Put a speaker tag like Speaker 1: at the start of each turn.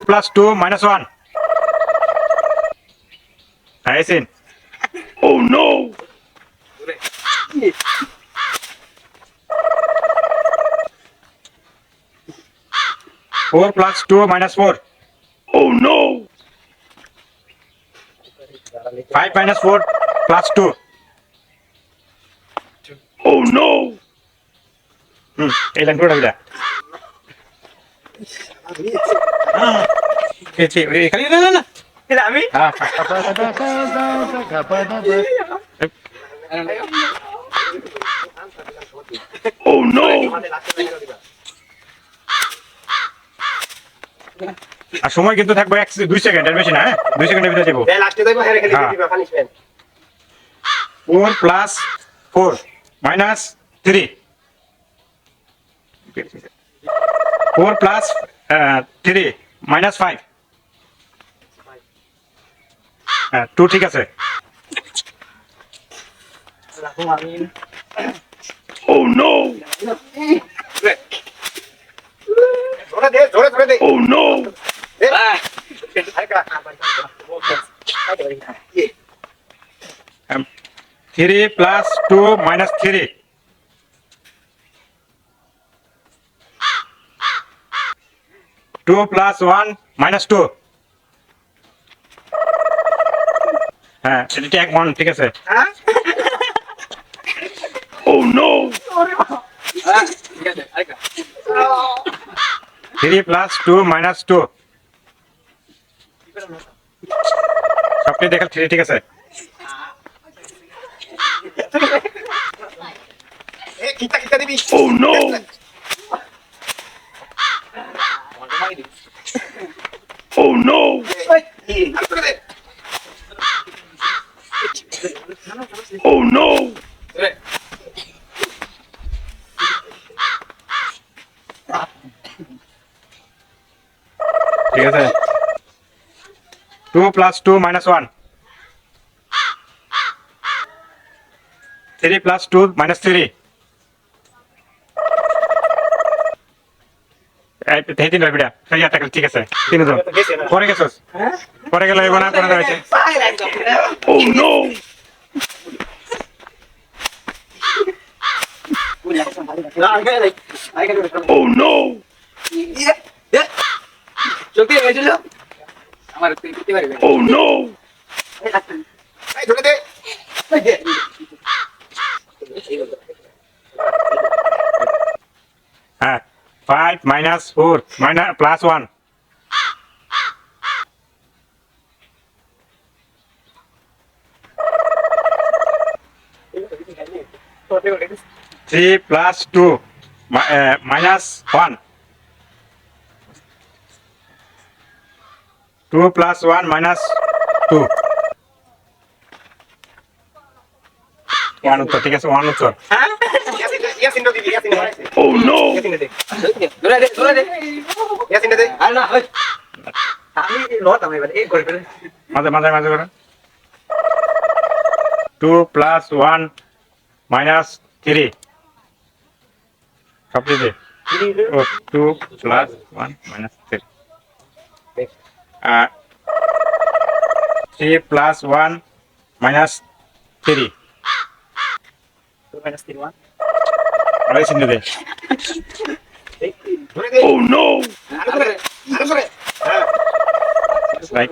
Speaker 1: plus 2 minus 1. Aisin. Oh no! 4 plus 2 minus 4. Oh no! 5 minus 4 plus 2. Oh no! এই line করে দিলা এখানে না না না এটা আমি Oh no! আর সময় কিন্তু থাকবে 2 সেকেন্ড এর বেশি না, হ্যাঁ 2 সেকেন্ডের ভিতরে দেব।
Speaker 2: লাস্টে দেব হেরে খেলে দিবা punishment
Speaker 1: 4 plus 4 minus 3. 4 plus 3 minus 5. 2 ঠিক আছে। Oh no!
Speaker 2: ধরে দে
Speaker 1: Oh no! 3 plus 2 minus 3. 2 plus 1 minus 2. হ্যাঁ এটা এক 1 ঠিক আছে। Oh no! 3 plus 2 minus 2. সবটাই দেখা 3 ঠিক আছে।
Speaker 2: কিতা দিবি
Speaker 1: Oh no! Oh no! Oh no! ঠিক আছে 2 plus 2 minus 1. 3 plus 2 minus 3. এই তিন রাবিডা সেই আটটা ঠিক আছে তিনজন পরে গেছস পরে গেলে এগো না করে দাইছে। Oh no! Oh no!
Speaker 2: চলতে গেছিল আমার করতে পারবে
Speaker 1: Oh no!
Speaker 2: এই ধরে দে
Speaker 1: হ্যাঁ 5 minus 4 minus plus 1. 3 plus 2 minus 1. 2 plus 1 minus 2. 1 উত্তর ঠিক আছে 1 উত্তর।
Speaker 2: ইয়াসিন দিবি ইয়াসিন
Speaker 1: Oh no!
Speaker 2: ইয়াসিন দে ধরে দে ইয়াসিন দে আর না আমি নট আমি এবার এই করে ফেলে
Speaker 1: মাঝে করে 2 plus 1 minus 3. সব দিবে 2 plus 1 minus 3. 3 plus 1 minus 3.
Speaker 2: 2 minus 3 1
Speaker 1: আরে চিহ্ন দে।
Speaker 2: ধরে দে
Speaker 1: Oh no!
Speaker 2: আরে ধরে
Speaker 1: Right.